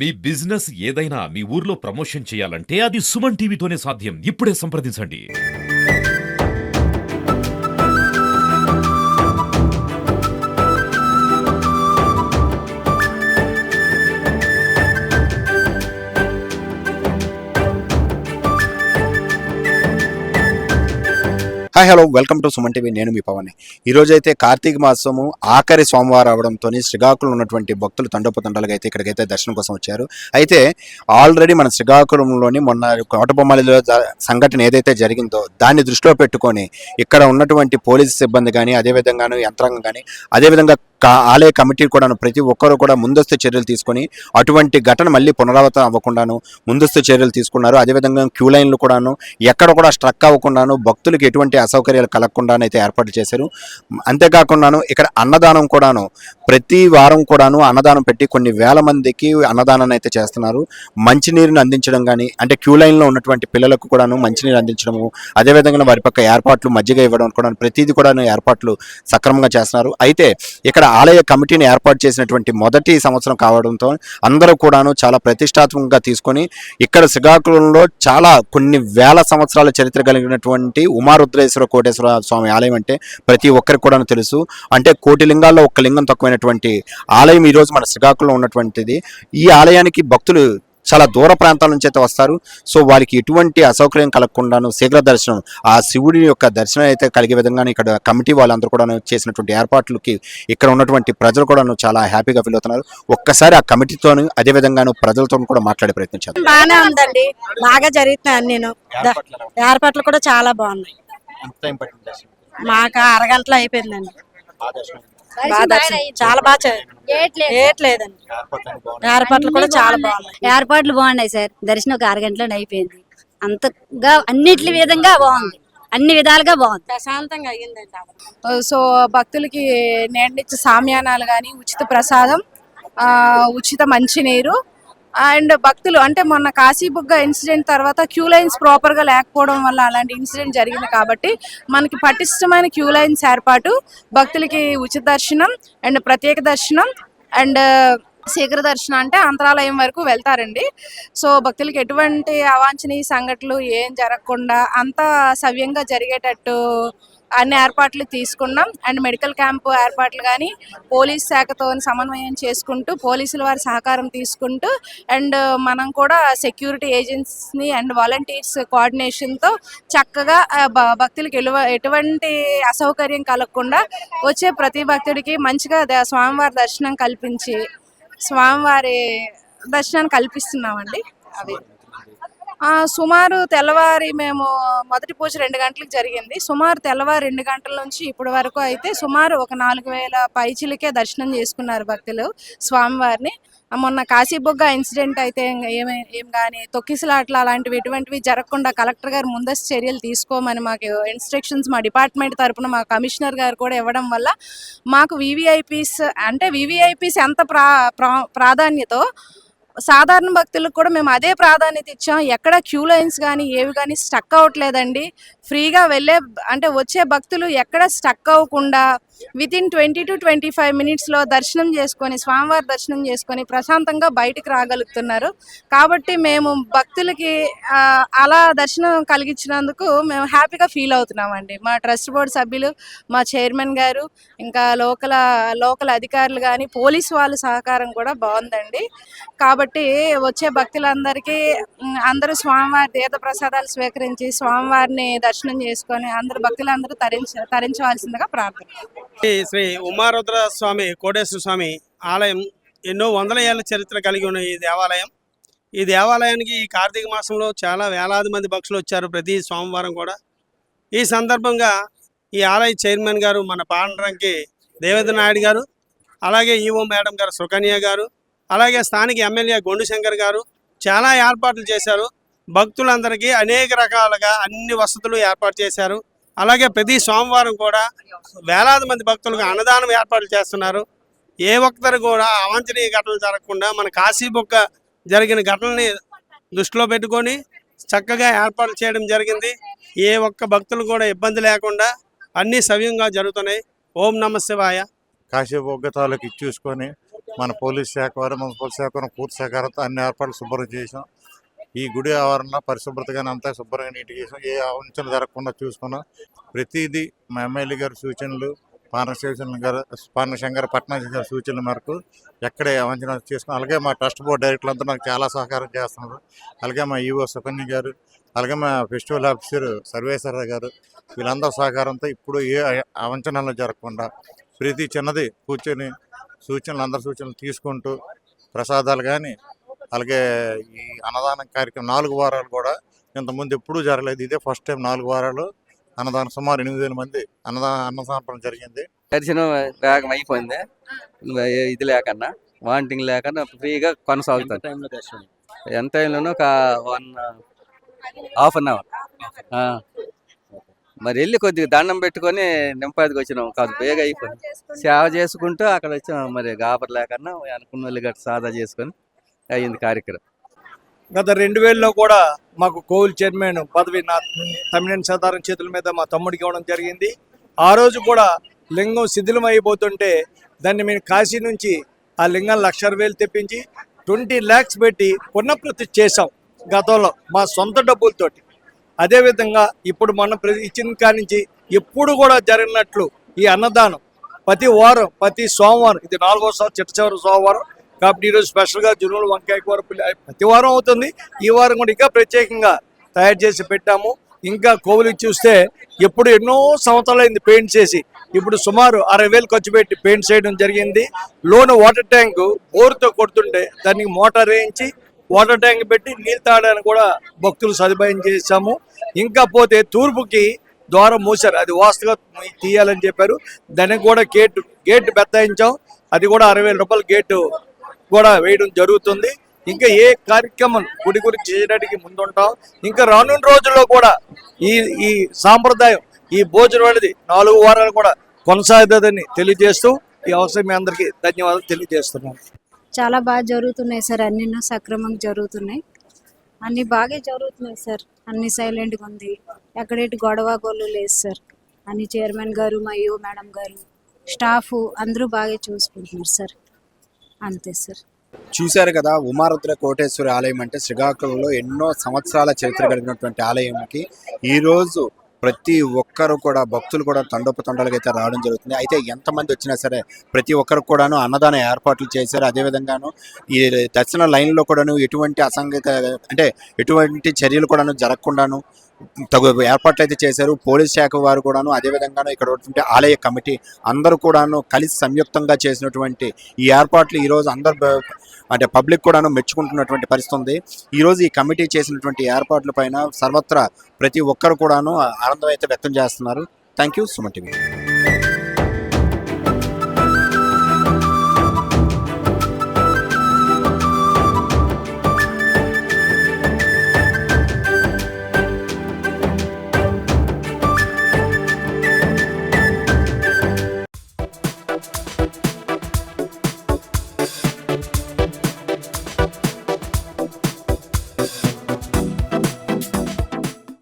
మీ business ఏదైనా మీ ఊర్లో promotion చేయాలంటే అది సుమన్ టీవీతోనే సాధ్యం. ఇప్పుడే సంప్రదించండి. Hi hello welcome to Suman TV. నేను మీ పవన్. ఈరోజైతే కార్తీక మాసము ఆఖరి సోమవారం అవడంతో శ్రీకాకుళం ఉన్నటువంటి భక్తులు తండోపతండాలుగా అయితే ఇక్కడికైతే దర్శనం కోసం వచ్చారు. అయితే ఆల్రెడీ మన శ్రీకాకుళంలోని మొన్న కోటబొమ్మలిలో సంఘటన ఏదైతే జరిగిందో దాన్ని దృష్టిలో పెట్టుకొని ఇక్కడ ఉన్నటువంటి పోలీసు సిబ్బంది కానీ అదేవిధంగాను యంత్రాంగం కానీ అదేవిధంగా ఆలయ కమిటీ కూడాను ప్రతి ఒక్కరు కూడా ముందస్తు చర్యలు తీసుకొని అటువంటి ఘటన మళ్ళీ పునరావృతం అవ్వకుండాను ముందస్తు చర్యలు తీసుకున్నారు. అదేవిధంగా క్యూ లైన్లు కూడాను ఎక్కడ కూడా స్ట్రక్ అవ్వకుండాను భక్తులకు ఎటువంటి అసౌకర్యాలు కలగకుండానైతే ఏర్పాటు చేశారు. అంతేకాకుండాను ఇక్కడ అన్నదానం కూడాను ప్రతి వారం కూడాను అన్నదానం పెట్టి కొన్ని వేల మందికి అన్నదానాన్ని అయితే చేస్తున్నారు. మంచినీరుని అందించడం కానీ అంటే క్యూ లైన్లో ఉన్నటువంటి పిల్లలకు కూడాను మంచినీరు అందించడము అదేవిధంగా వారి పక్క ఏర్పాట్లు మజ్జిగ ఇవ్వడం కూడా ప్రతిదీ కూడా ఏర్పాట్లు సక్రమంగా చేస్తున్నారు. అయితే ఇక్కడ ఆలయ కమిటీని ఏర్పాటు చేసినటువంటి మొదటి సంవత్సరం కావడంతో అందరూ కూడాను చాలా ప్రతిష్టాత్మకంగా తీసుకొని ఇక్కడ శ్రీకాకుళంలో చాలా కొన్ని వేల సంవత్సరాల చరిత్ర కలిగినటువంటి ఉమారుద్రేశ్వర కోటేశ్వర స్వామి ఆలయం అంటే ప్రతి ఒక్కరికి కూడా తెలుసు. అంటే కోటి లింగాల్లో ఒక్క లింగం తక్కువైనటువంటి ఆలయం ఈరోజు మన శ్రీకాకుళంలో ఉన్నటువంటిది. ఈ ఆలయానికి భక్తులు చాలా దూర ప్రాంతాల నుంచి అయితే వస్తారు. సో వారికి ఎటువంటి అసౌకర్యం కలగకుండాను శీఘ్ర దర్శనం ఆ శివుడి యొక్క దర్శనం అయితే కలిగే విధంగానే ఇక్కడ కమిటీ వాళ్ళందరూ కూడా చేసినటువంటి ఏర్పాట్లకి ఇక్కడ ఉన్నటువంటి ప్రజలు కూడా చాలా హ్యాపీగా ఫీల్ అవుతున్నారు. ఒక్కసారి ఆ కమిటీతోను అదేవిధంగాను ప్రజలతో కూడా మాట్లాడే ప్రయత్నించారు. బాగానే ఉందండి, బాగా జరుగుతున్నాయి. నేను ఏర్పాట్లు కూడా చాలా బాగున్నాయి. మాకు అరగంటలో అయిపోయిందండి. చాలా బాగా ఏట్లేదండి. ఏర్పాట్లు కూడా చాలా బాగున్నాయి. ఏర్పాట్లు బాగున్నాయి సార్. దర్శనం ఒక అరగంటలో అయిపోయింది. అంతగా అన్నిటి విధంగా బాగుంది, అన్ని విధాలుగా బాగుంది, ప్రశాంతంగా అయ్యిందండి. సో భక్తులకి నేటిచ్చి సామ్యానాలు కానీ ఉచిత ప్రసాదం, ఉచిత మంచినీరు అండ్ భక్తులు అంటే మొన్న కాశీబుగ్గ ఇన్సిడెంట్ తర్వాత క్యూ లైన్స్ ప్రాపర్గా లేకపోవడం వల్ల అలాంటి ఇన్సిడెంట్ జరిగింది. కాబట్టి మనకి పటిష్టమైన క్యూ లైన్స్ ఏర్పాటు, భక్తులకి ఉచిత దర్శనం అండ్ ప్రత్యేక దర్శనం అండ్ శీఘ్ర దర్శనం అంటే అంతరాలయం వరకు వెళ్తారండి. సో భక్తులకి ఎటువంటి అవాంఛనీయ సంఘటనలు ఏం జరగకుండా అంతా సవ్యంగా జరిగేటట్టు అన్ని ఏర్పాట్లు తీసుకున్నాం. అండ్ మెడికల్ క్యాంపు ఏర్పాట్లు కానీ పోలీస్ శాఖతో సమన్వయం చేసుకుంటూ పోలీసుల వారి సహకారం తీసుకుంటూ అండ్ మనం కూడా సెక్యూరిటీ ఏజెన్సీని అండ్ వాలంటీర్స్ కోఆర్డినేషన్తో చక్కగా భక్తులకి ఎటువంటి అసౌకర్యం కలగకుండా వచ్చే ప్రతి భక్తుడికి మంచిగా స్వామివారి దర్శనం కల్పించి స్వామివారి దర్శనాన్ని కల్పిస్తున్నామండి. అది సుమారు తెల్లవారి మేము మొదటి పూజ 2 గంటలకు జరిగింది. సుమారు తెల్లవారు 2 గంటల నుంచి ఇప్పటి వరకు అయితే సుమారు ఒక 4000 పైచిలకే దర్శనం చేసుకున్నారు భక్తులు స్వామివారిని. మొన్న కాశీబుగ్గ ఇన్సిడెంట్ అయితే ఏం కానీ తొక్కిసలాట్లు అలాంటివి ఎటువంటివి జరగకుండా కలెక్టర్ గారు ముందస్తు చర్యలు తీసుకోమని మాకు ఇన్స్ట్రక్షన్స్ మా డిపార్ట్మెంట్ తరఫున మా కమిషనర్ గారు కూడా ఇవ్వడం వల్ల మాకు వివిఐపీస్ ఎంత ప్రాధాన్యతో సాధారణ భక్తులకు కూడా మేము అదే ప్రాధాన్యత ఇచ్చాం. ఎక్కడ క్యూ లైన్స్ కానీ ఏవి కానీ స్టక్ అవ్వట్లేదండి. ఫ్రీగా అంటే వచ్చే భక్తులు ఎక్కడ స్టక్ అవ్వకుండా వితిన్ 20 to 25 మినిట్స్లో దర్శనం చేసుకొని స్వామివారి దర్శనం చేసుకొని ప్రశాంతంగా బయటికి రాగలుగుతున్నారు. కాబట్టి మేము భక్తులకి అలా దర్శనం కలిగించినందుకు మేము హ్యాపీగా ఫీల్ అవుతున్నామండి. మా ట్రస్ట్ బోర్డు సభ్యులు, మా చైర్మన్ గారు, ఇంకా లోకల్ అధికారులు కానీ పోలీసు వాళ్ళ సహకారం కూడా బాగుందండి. కాబట్టి వచ్చే భక్తులందరికీ అందరూ స్వామివారి తీర్థ ప్రసాదాలు స్వీకరించి స్వామివారిని దర్శనం చేసుకొని అందరు భక్తులందరూ తరించవలసిందిగా ప్రార్థన. శ్రీ ఉమారుద్ర స్వామి కోటేశ్వర స్వామి ఆలయం ఎన్నో వందల ఏళ్ల చరిత్ర కలిగి ఉన్న ఈ దేవాలయం. ఈ దేవాలయానికి ఈ కార్తీక మాసంలో చాలా వేలాది మంది భక్తులు వచ్చారు ప్రతి సోమవారం కూడా. ఈ సందర్భంగా ఈ ఆలయ చైర్మన్ గారు మన పాండ్రంకి దేవేంద్ర నాయుడు గారు, అలాగే ఈవో మేడం గారు సుకన్య గారు, అలాగే స్థానిక ఎమ్మెల్యే గొండు శంకర్ గారు చాలా ఏర్పాట్లు చేశారు. భక్తులందరికీ అనేక రకాలుగా అన్ని వసతులు ఏర్పాటు చేశారు. అలాగే ప్రతి సోమవారం కూడా వేలాది మంది భక్తులకు అన్నదానం ఏర్పాట్లు చేస్తున్నారు. ఏ ఒక్కరు కూడా అవాంఛనీయ ఘటనలు జరగకుండా మన కాశీబుగ్గ జరిగిన ఘటనని దృష్టిలో పెట్టుకొని చక్కగా ఏర్పాట్లు చేయడం జరిగింది. ఏ ఒక్క భక్తులు కూడా ఇబ్బంది లేకుండా అన్నీ సవ్యంగా జరుగుతున్నాయి. ఓం నమ శివాయ. కాశీబొగ్గ తాలూకు చూసుకొని మన పోలీస్ శాఖ వారు మున్సిపల్ శాఖ వారు పూర్తి సహకారంతో అన్ని ఏర్పాట్లు శుభ్రం చేసాం. ఈ గుడి ఆవరణ పరిశుభ్రతగానే అంతా శుభ్రంగా నీట్గా చేసాం. ఏ అవంచన జరగకుండా చూసుకున్నాం. ప్రతిదీ మా ఎమ్మెల్యే గారి సూచనలు, పానశంకర పట్నాజీ గారి సూచనల మేరకు ఎక్కడే అవంచన చేసుకున్నాం. అలాగే మా ట్రస్ట్ బోర్డు డైరెక్టర్లు అంతా నాకు చాలా సహకారం చేస్తున్నారు. అలాగే మా ఈఓ సుకన్య గారు, అలాగే మా ఫెస్టివల్ ఆఫీసర్ సర్వేశ్వర గారు, వీళ్ళందరూ సహకారంతో ఇప్పుడు ఏ అవంచనలు జరగకుండా ప్రతి చిన్నది కూర్చొని అందరి సూచనలు తీసుకుంటూ ప్రసాదాలు కానీ, అలాగే ఈ అన్నదానం కార్యక్రమం 4 వారాలు కూడా ఇంతకుముందు ఎప్పుడూ జరగలేదు. ఇదే ఫస్ట్ టైం 4 వారాలు అన్నదానం సుమారు 8,000 మంది అన్నదానం జరిగింది. దర్శనం వేగం అయిపోయింది. ఇది లేకన్నా వాంటింగ్ లేకన్నా ఫ్రీగా కొనసాగుతుంది. ఎంత టైంలోనూ ఒక 1.5 అవర్. మరి వెళ్ళి కొద్దిగా దండం పెట్టుకొని నింపాదికి వచ్చినాం. కాదు బేగా అయిపోయింది. సేవ చేసుకుంటూ అక్కడ వచ్చాం. మరి గాబర్ లేకన్నా అనుకున్న వాళ్ళు గట్ట సాదా చేసుకొని అయ్యింది కార్యక్రమం. గత 2000లో కూడా మాకు కోవిల్ చైర్మన్ పదవి నా తమ్మినేని సీతారాం చేతుల మీద మా తమ్ముడికి ఇవ్వడం జరిగింది. ఆ రోజు కూడా లింగం శిథిలం అయిపోతుంటే దాన్ని మేము కాశీ నుంచి ఆ లింగం 1,00,000 తెప్పించి 20 lakhs పెట్టి పునఃప్రతిష్ఠ చేసాం గతంలో మా సొంత డబ్బులతోటి. అదేవిధంగా ఇప్పుడు మనం ఇచ్చిన కాడి నుంచి ఎప్పుడు కూడా జరిగినట్లు ఈ అన్నదానం ప్రతి వారం, ప్రతి సోమవారం, ఇది 4వ చిట్ట చివరి సోమవారం కాబట్టి ఈరోజు స్పెషల్గా జునూలు వంకాయ కూర ప్రతి వారం అవుతుంది. ఈ వారం కూడా ఇంకా ప్రత్యేకంగా తయారు చేసి పెట్టాము. ఇంకా కోవిలికి చూస్తే ఎప్పుడు ఎన్నో సంవత్సరాలైంది పెయింట్ చేసి, ఇప్పుడు సుమారు 60,000 ఖర్చు పెట్టి పెయింట్ చేయడం జరిగింది. లోన వాటర్ ట్యాంక్ బోర్తో కొడుతుంటే దానికి మోటార్ వేయించి వాటర్ ట్యాంక్ పెట్టి నీళ్ళు తాగడానికి కూడా భక్తులు సదుపాయం చేశాము. ఇంకా పోతే తూర్పుకి ద్వారం మూసారు, అది వాస్తుగా తీయాలని చెప్పారు. దానికి కూడా గేట్ బెత్తాయించాం. అది కూడా 60,000 రూపాయల గేటు కూడా వేయడం జరుగుతుంది. ఇంకా ఏ కార్యక్రమం గుడి గురించి చేయడానికి ముందుంటాం. ఇంకా రానున్న రోజుల్లో కూడా ఈ సాంప్రదాయం, ఈ భోజనం అనేది 4 వారాలు కూడా కొనసాగుతుందని తెలియజేస్తూ ఈ అవసరం మీ అందరికీ ధన్యవాదాలు తెలియజేస్తున్నాను. చాలా బాగా జరుగుతున్నాయి సార్. అన్ని సక్రమంగా జరుగుతున్నాయి. అన్ని బాగా జరుగుతున్నాయి సార్. అన్ని సైలెంట్గా ఉంది. ఎక్కడేటి గొడవ గొల్లు లేదు సార్. అన్ని చైర్మన్ గారు, మా ఈఓ మేడం గారు, స్టాఫ్ అందరూ బాగా చూసుకుంటున్నారు సార్. అంతే సార్. చూశారు కదా, ఉమారుద్ర కోటేశ్వరి ఆలయం అంటే శ్రీకాకుళంలో ఎన్నో సంవత్సరాల చరిత్ర కలిగినటువంటి ఆలయంకి ఈరోజు ప్రతి ఒక్కరు కూడా భక్తులు కూడా తండోపతండాలుగా అయితే రావడం జరుగుతుంది. అయితే ఎంతమంది వచ్చినా సరే ప్రతి ఒక్కరు కూడాను అన్నదాన ఏర్పాట్లు చేశారు. అదేవిధంగాను ఈ దర్శన లైన్లో కూడాను ఎటువంటి అసంగత అంటే ఎటువంటి చర్యలు కూడాను జరగకుండాను తగు ఏర్పాట్లు అయితే చేశారు. పోలీస్ శాఖ వారు కూడాను, అదేవిధంగాను ఇక్కడ ఉన్నటువంటి ఆలయ కమిటీ అందరూ కూడాను కలిసి సంయుక్తంగా చేసినటువంటి ఈ ఏర్పాట్లు ఈరోజు అందరు అంటే పబ్లిక్ కూడాను మెచ్చుకుంటున్నటువంటి పరిస్థితి ఉంది. ఈరోజు ఈ కమిటీ చేసినటువంటి ఏర్పాట్ల పైన సర్వత్రా ప్రతి ఒక్కరు కూడాను ఆనందం అయితే వ్యక్తం చేస్తున్నారు. Thank you, Suman TV.